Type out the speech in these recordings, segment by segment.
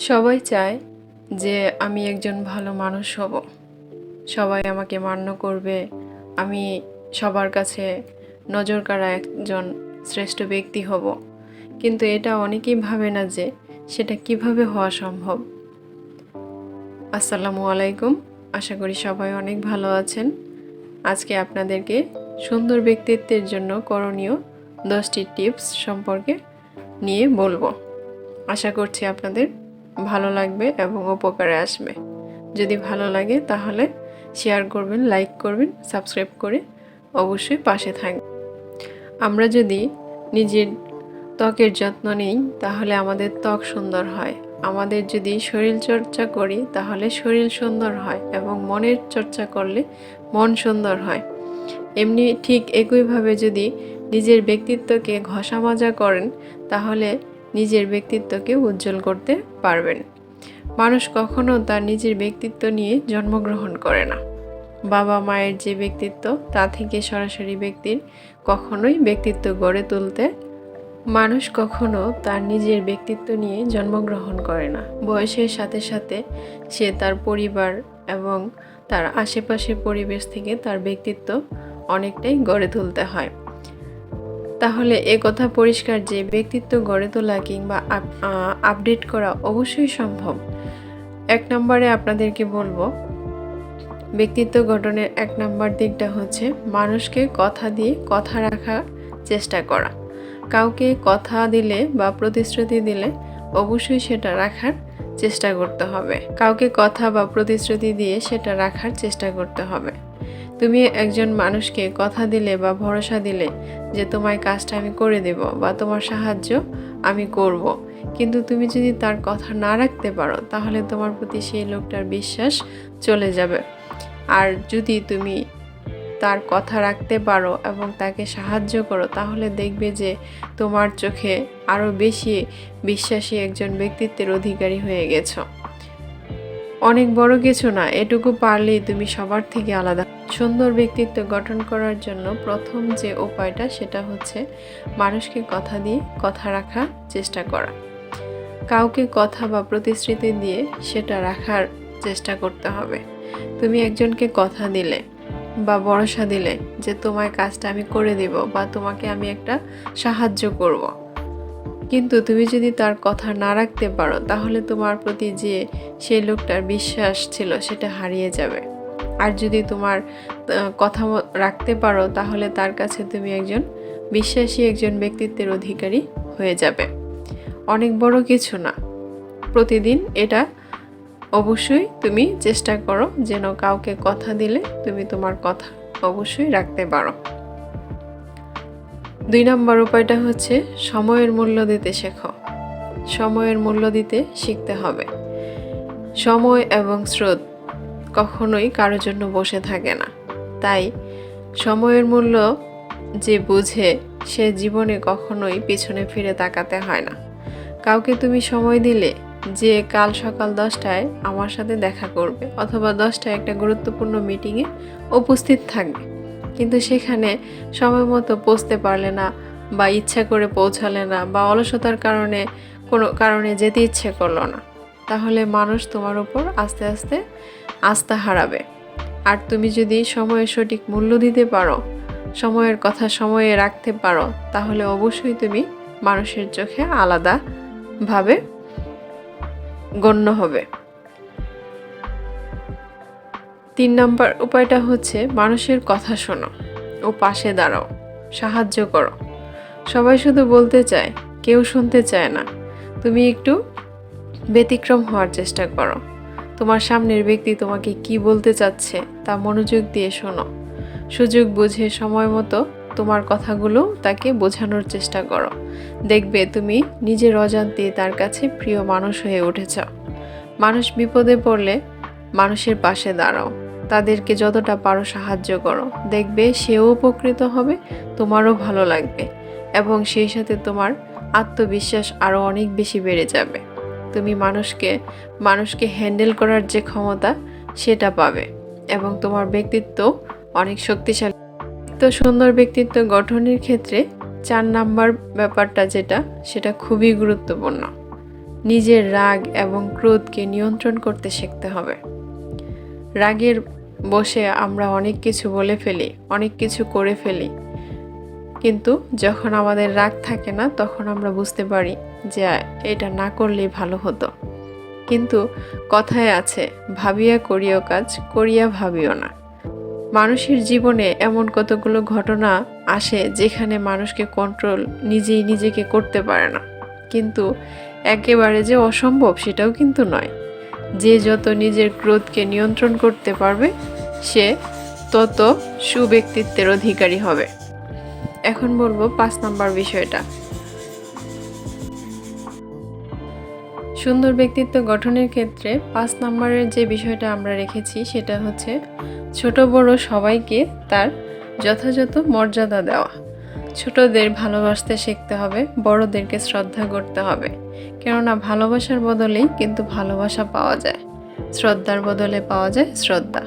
সবাই চায় যে আমি একজন ভালো মানুষ হব, সবাই আমাকে মান্য করবে, আমি সবার কাছে নজর কাড়া একজন শ্রেষ্ঠ ব্যক্তি হব। কিন্তু এটা অনেকেই ভাবে না যে সেটা কিভাবে হওয়া সম্ভব। আসসালামু আলাইকুম, আশা করি সবাই অনেক ভালো আছেন। আজকে আপনাদেরকে সুন্দর ব্যক্তিত্বের জন্য করণীয় 10টি টিপস সম্পর্কে নিয়ে বলবো। আশা করছি আপনাদের ভালো লাগবে এবং উপকারে আসবে। যদি ভালো লাগে তাহলে শেয়ার করবেন, লাইক করবেন, সাবস্ক্রাইব করে অবশ্যই পাশে থাকবেন। আমরা যদি নিজের ত্বকের যত্ন নিই তাহলে আমাদের ত্বক সুন্দর হয়। আমাদের যদি শরীর চর্চা করি তাহলে শরীর সুন্দর হয় এবং মনের চর্চা করলে মন সুন্দর হয়। এমনি ঠিক একইভাবে যদি নিজের ব্যক্তিত্বকে ঘষা মাজা করেন তাহলে নিজের ব্যক্তিত্বকে উজ্জ্বল করতে পারবেন। মানুষ কখনো তার নিজের ব্যক্তিত্ব নিয়ে জন্মগ্রহণ করে না। বাবা মায়ের যে ব্যক্তিত্ব তা থেকে সরাসরি ব্যক্তির কখনোই ব্যক্তিত্ব গড়ে তুলতে মানুষ কখনো তার নিজের ব্যক্তিত্ব নিয়ে জন্মগ্রহণ করে না। বয়সের সাথে সাথে সে তার পরিবার এবং তার আশেপাশের পরিবেশ থেকে তার ব্যক্তিত্ব অনেকটাই গড়ে তুলতে হয়। তাহলে এ কথা পরিষ্কার যে ব্যক্তিত্ব গড়ে তোলা কিংবা আপডেট করা অবশ্যই সম্ভব। 1 নম্বরে আপনাদেরকে বলবো, ব্যক্তিত্ব গঠনের 1 নম্বর দিকটা হচ্ছে মানুষকে কথা দিয়ে কথা রাখার চেষ্টা করা। কাউকে কথা দিলে বা প্রতিশ্রুতি দিলে অবশ্যই সেটা রাখার চেষ্টা করতে হবে। কাউকে কথা বা প্রতিশ্রুতি দিয়ে সেটা রাখার চেষ্টা করতে হবে। তুমি একজন মানুষকে কথা দিলে বা ভরসা দিলে যে তোমার কাজটা আমি করে দেব বা তোমার সাহায্য আমি করব, কিন্তু তুমি যদি তার কথা না রাখতে পারো তাহলে তোমার প্রতি সেই লোকটার বিশ্বাস চলে যাবে। আর যদি তুমি তার কথা রাখতে পারো এবং তাকে সাহায্য করো তাহলে দেখবে যে তোমার চোখে আরও বেশি বিশ্বাসী একজন ব্যক্তিত্বের অধিকারী হয়ে গেছো। অনেক বড় কিছু না, এটুকু পারলেই তুমি সবার থেকে আলাদা। সুন্দর ব্যক্তিত্ব গঠন করার জন্য প্রথম যে উপায়টা সেটা হচ্ছে মানুষকে কথা দিয়ে কথা রাখার চেষ্টা করা। কাউকে কথা বা প্রতিশ্রুতি দিয়ে সেটা রাখার চেষ্টা করতে হবে। তুমি একজনকে কথা দিলে বা ভরসা দিলে যে তোমার কাজটা আমি করে দিব বা তোমাকে আমি একটা সাহায্য করব, কিন্তু তুমি যদি তার কথা না রাখতে পারো তাহলে তোমার প্রতি যে সেই লোকটার বিশ্বাস ছিল সেটা হারিয়ে যাবে। আর যদি তোমার কথা রাখতে পারো তাহলে তার কাছে তুমি একজন বিশ্বাসী একজন ব্যক্তিত্বের অধিকারী হয়ে যাবে। অনেক বড় কিছু না, প্রতিদিন এটা অবশ্যই তুমি চেষ্টা করো যেন কাউকে কথা দিলে তুমি তোমার কথা অবশ্যই রাখতে পারো। 2 নম্বর উপায়টা হচ্ছে সময়ের মূল্য দিতে শেখো। সময়ের মূল্য দিতে শিখতে হবে। সময় এবং স্রোত কখনোই কারোর জন্য বসে থাকে না। তাই সময়ের মূল্য যে বুঝে সে জীবনে কখনোই পিছনে ফিরে তাকাতে হয় না। কাউকে তুমি সময় দিলে যে কাল সকাল 10টায় আমার সাথে দেখা করবে অথবা 10টায় একটা গুরুত্বপূর্ণ মিটিংয়ে উপস্থিত থাকবে, কিন্তু সেখানে সময় মতো পৌঁছতে পারলে না বা ইচ্ছা করে পৌঁছালে না বা অলসতার কারণে কোনো কারণে যেতে ইচ্ছে করলো না, তাহলে মানুষ তোমার উপর আস্তে আস্তে আস্থা হারাবে। আর তুমি যদি সময়ের সঠিক মূল্য দিতে পারো, সময়ের কথা সময়ে রাখতে পারো, তাহলে অবশ্যই তুমি মানুষের চোখে আলাদাভাবে গণ্য হবে। 3 নম্বর উপায়টা হচ্ছে মানুষের কথা শোনো ও পাশে দাঁড়াও, সাহায্য করো। সবাই শুধু বলতে চায়, কেউ শুনতে চায় না। তুমি একটু ব্যতিক্রম হওয়ার চেষ্টা করো। তোমার সামনের ব্যক্তি তোমাকে কি বলতে চাচ্ছে তা মনোযোগ দিয়ে শোনো। সুযোগ বুঝে সময় মতো তোমার কথাগুলো তাকে বোঝানোর চেষ্টা করো। দেখবে তুমি নিজের অজান্তে তার কাছে প্রিয় মানুষ হয়ে উঠেছ। মানুষ বিপদে পড়লে মানুষের পাশে দাঁড়াও, তাদেরকে যতটা পারো সাহায্য করো। দেখবে সেও উপকৃত হবে, তোমারও ভালো লাগবে এবং সেই সাথে তোমার আত্মবিশ্বাস আরও অনেক বেশি বেড়ে যাবে। তুমি মানুষকে হ্যান্ডেল করার যে ক্ষমতা সেটা পাবে এবং তোমার ব্যক্তিত্ব অনেক শক্তিশালী। তো সুন্দর ব্যক্তিত্ব গঠনের ক্ষেত্রে 4 নাম্বার ব্যাপারটা যেটা সেটা খুবই গুরুত্বপূর্ণ। নিজের রাগ এবং ক্রোধকে নিয়ন্ত্রণ করতে শিখতে হবে। রাগের বশে আমরা অনেক কিছু বলে ফেলি, অনেক কিছু করে ফেলি, কিন্তু যখন আমাদের রাগ থাকে না তখন আমরা বুঝতে পারি যে এটা না করলেই ভালো হতো। কিন্তু কথায় আছে, ভাবিয়া করিও কাজ, করিয়া ভাবিও না। মানুষের জীবনে এমন কতগুলো ঘটনা আসে যেখানে মানুষকে কন্ট্রোল নিজেকে করতে পারে না, কিন্তু একেবারে যে অসম্ভব সেটাও কিন্তু নয়। যে যত নিজের ক্রোধকে নিয়ন্ত্রণ করতে পারবে সে তত সুব্যক্তিত্বের অধিকারী হবে। এখন বলবো 5 নম্বর বিষয়টা। সুন্দর ব্যক্তিত্ব গঠনের ক্ষেত্রে 5 নম্বরের যে বিষয়টা আমরা রেখেছি সেটা হচ্ছে ছোট বড় সবাইকে তার যথাযথ মর্যাদা দেওয়া। ছোটদের ভালোবাসতে শিখতে হবে, বড়দেরকে শ্রদ্ধা করতে হবে। কেননা ভালোবাসার বদলেই কিন্তু ভালোবাসা পাওয়া যায়, শ্রদ্ধার বদলে পাওয়া যায় শ্রদ্ধা।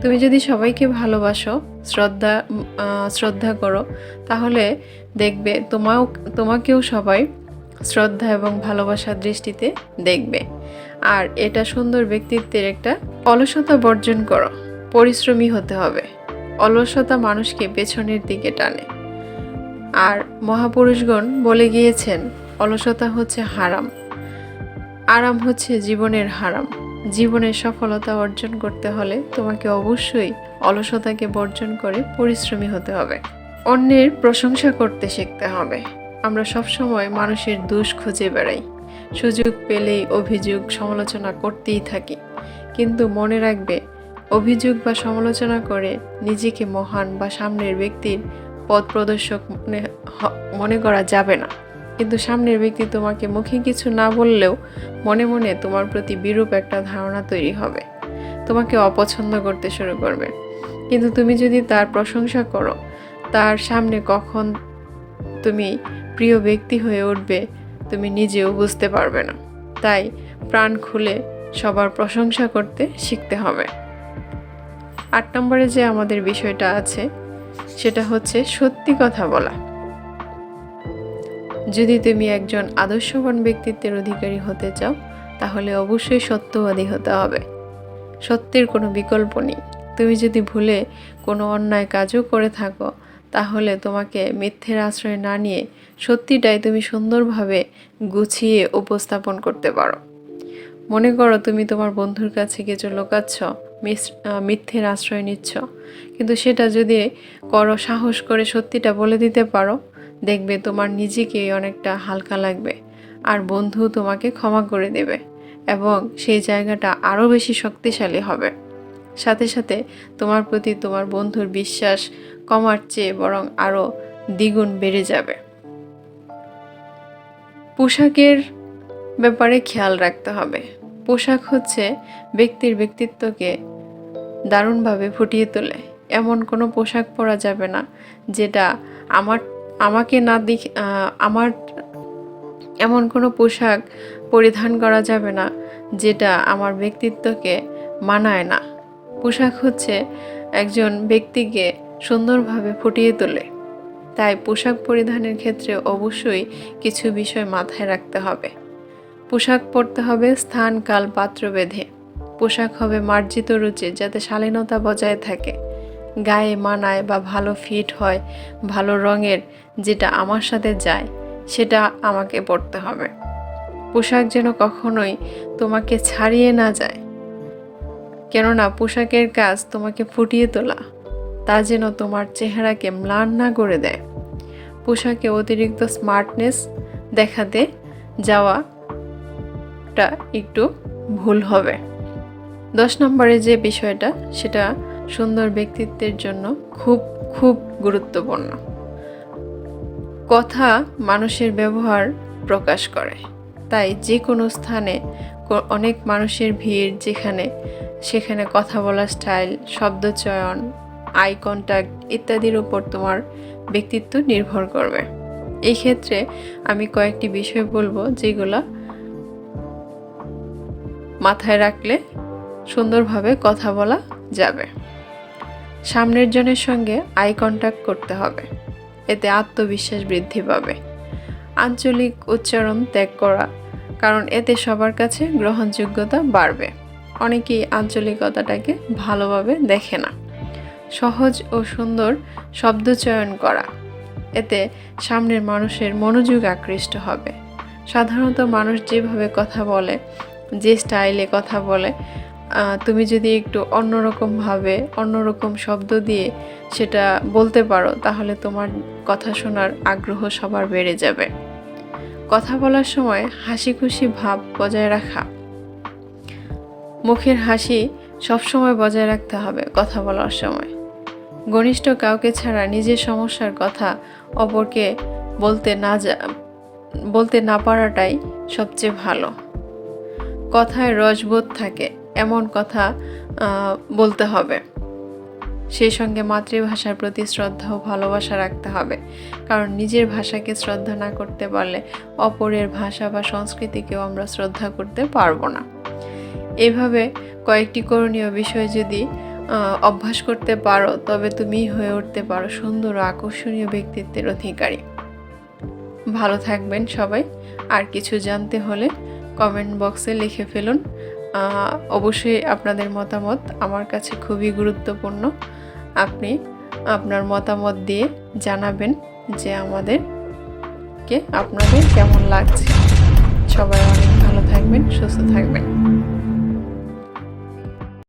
তুমি যদি সবাইকে ভালোবাসো, শ্রদ্ধা করো, তাহলে দেখবে তোমাকেও সবাই শ্রদ্ধা এবং ভালোবাসার দৃষ্টিতে দেখবে। আর এটা সুন্দর ব্যক্তিত্বের একটা অলসতা বর্জন করো, পরিশ্রমী হতে হবে। অলসতা মানুষকে পেছনের দিকে টানে। আর মহাপুরুষগণ বলে গিয়েছেন, অলসতা হচ্ছে হারাম, আরাম হচ্ছে জীবনের হারাম। জীবনের সফলতা অর্জন করতে হলে তোমাকে অবশ্যই অলসতাকে বর্জন করে পরিশ্রমী হতে হবে। অন্যের প্রশংসা করতে শিখতে হবে। আমরা সবসময় মানুষের দোষ খুঁজে বেড়াই, সুযোগ পেলেই অভিযোগ সমালোচনা করতেই থাকি। কিন্তু মনে রাখবে, অভিযোগ বা সমালোচনা করে নিজেকে মহান বা সামনের ব্যক্তির পথ প্রদর্শক মনে করা যাবে না। কিন্তু সামনের ব্যক্তি তোমাকে মুখে কিছু না বললেও মনে মনে তোমার প্রতি বিরূপ একটা ধারণা তৈরি হবে, তোমাকে অপছন্দ করতে শুরু করবে। কিন্তু তুমি যদি তার প্রশংসা করো, তার সামনে কখন তুমি প্রিয় ব্যক্তি হয়ে উঠবে তুমি নিজেও বুঝতে পারবে না। তাই প্রাণ খুলে সবার প্রশংসা করতে শিখতে হবে। 8 নম্বরে যে আমাদের বিষয়টা আছে সেটা হচ্ছে সত্যি কথা বলা। যদি তুমি একজন আদর্শবান ব্যক্তিত্বের অধিকারী হতে চাও, তাহলে অবশ্যই সত্যবাদী হতে হবে। সত্যের কোনো বিকল্প নেই। তুমি যদি ভুলে কোনো অন্যায় কাজও করে থাকো, তাহলে তোমাকে মিথ্যের আশ্রয় না নিয়ে সত্যিটাই তুমি সুন্দরভাবে গুছিয়ে উপস্থাপন করতে পারো। মনে করো তুমি তোমার বন্ধুর কাছে কিছু লুকাচ্ছ, মিথ্যের আশ্রয় নিচ্ছ, কিন্তু সেটা যদি করো সাহস করে সত্যিটা বলে দিতে পারো, দেখবে তোমার নিজেকেই অনেকটা হালকা লাগবে, আর বন্ধু তোমাকে ক্ষমা করে দেবে এবং সেই জায়গাটা আরও বেশি শক্তিশালী হবে। সাথে সাথে তোমার প্রতি তোমার বন্ধুর বিশ্বাস কমার চেয়ে বরং আরও দ্বিগুণ বেড়ে যাবে। পোশাকের ব্যাপারে খেয়াল রাখতে হবে। পোশাক হচ্ছে ব্যক্তির ব্যক্তিত্বকে দারুণভাবে ফুটিয়ে তোলে। এমন কোনো পোশাক পরা যাবে না যেটা আমাকে না দেখে এমন কোনো পোশাক পরিধান করা যাবে না যেটা আমার ব্যক্তিত্বকে মানায় না। পোশাক হচ্ছে একজন ব্যক্তিকে সুন্দরভাবে ফুটিয়ে তোলে। তাই পোশাক পরিধানের ক্ষেত্রে অবশ্যই কিছু বিষয় মাথায় রাখতে হবে। পোশাক পরতে হবে স্থান কাল পাত্র ভেদে। পোশাক হবে মার্জিত রুচি, যাতে শালীনতা বজায় থাকে, গায়ে মানায় বা ভালো ফিট হয়, ভালো রঙের, যেটা আমার সাথে যায় সেটা আমাকে পরতে হবে। পোশাক যেন কখনোই তোমাকে ছাড়িয়ে না যায়, কেননা পোশাকের কাজ তোমাকে ফুটিয়ে তোলা, তা যেন তোমার চেহারাকে ম্লান না করে দেয়। পোশাকে অতিরিক্ত স্মার্টনেস দেখাতে যাওয়াটা একটু ভুল হবে। 10 নম্বরে যে বিষয়টা সেটা সুন্দর ব্যক্তিত্বের জন্য খুব খুব গুরুত্বপূর্ণ। কথা মানুষের ব্যবহার প্রকাশ করে। তাই যে কোনো স্থানে অনেক মানুষের ভিড় সেখানে কথা বলার স্টাইল, শব্দচয়ন, আই কন্ট্যাক্ট ইত্যাদির উপর তোমার ব্যক্তিত্ব নির্ভর করবে। এই ক্ষেত্রে আমি কয়েকটি বিষয় বলবো যেগুলো মাথায় রাখলে সুন্দরভাবে কথা বলা যাবে। সামনের জনের সঙ্গে আই কন্ট্যাক্ট করতে হবে, এতে আত্মবিশ্বাস বৃদ্ধি পাবে। আঞ্চলিক উচ্চারণ ত্যাগ করা, কারণ এতে সবার কাছে গ্রহণযোগ্যতা বাড়বে। অনেকেই আঞ্চলিকতাটাকে ভালোভাবে দেখে না। সহজ ও সুন্দর শব্দ চয়ন করা, এতে সামনের মানুষের মনোযোগ আকৃষ্ট হবে। সাধারণত মানুষ যেভাবে কথা বলে, যে স্টাইলে কথা বলে, তুমি যদি একটু অন্যরকমভাবে অন্যরকম শব্দ দিয়ে সেটা বলতে পারো, তাহলে তোমার কথা শোনার আগ্রহ সবার বেড়ে যাবে। কথা বলার সময় হাসি খুশি ভাব বজায় রাখা, মুখের হাসি সবসময় বজায় রাখতে হবে কথা বলার সময়। ঘনিষ্ঠ কাউকে ছাড়া নিজের সমস্যার কথা অপরকে বলতে না পারাটাই সবচেয়ে ভালো। কথায় রসবোধ থাকে এমন কথা বলতে হবে। সেই সঙ্গে মাতৃভাষার প্রতি শ্রদ্ধা ও ভালোবাসা রাখতে হবে, কারণ নিজের ভাষাকে শ্রদ্ধা না করতে পারলে অপরের ভাষা বা সংস্কৃতিকেও আমরা শ্রদ্ধা করতে পারবো না। এভাবে কয়েকটি করণীয় বিষয় যদি অভ্যাস করতে পারো, তবে তুমি হয়ে উঠতে পারো সুন্দর ও আকর্ষণীয় ব্যক্তিত্বের অধিকারী। ভালো থাকবেন সবাই। আর কিছু জানতে হলে কমেন্ট বক্সে লিখে ফেলুন। অবশ্যই আপনাদের মতামত আমার কাছে খুবই গুরুত্বপূর্ণ। আপনি আপনার মতামত দিয়ে জানাবেন যে আপনাদের কেমন লাগছে। সবাই অনেক ভালো থাকবেন, সুস্থ থাকবেন।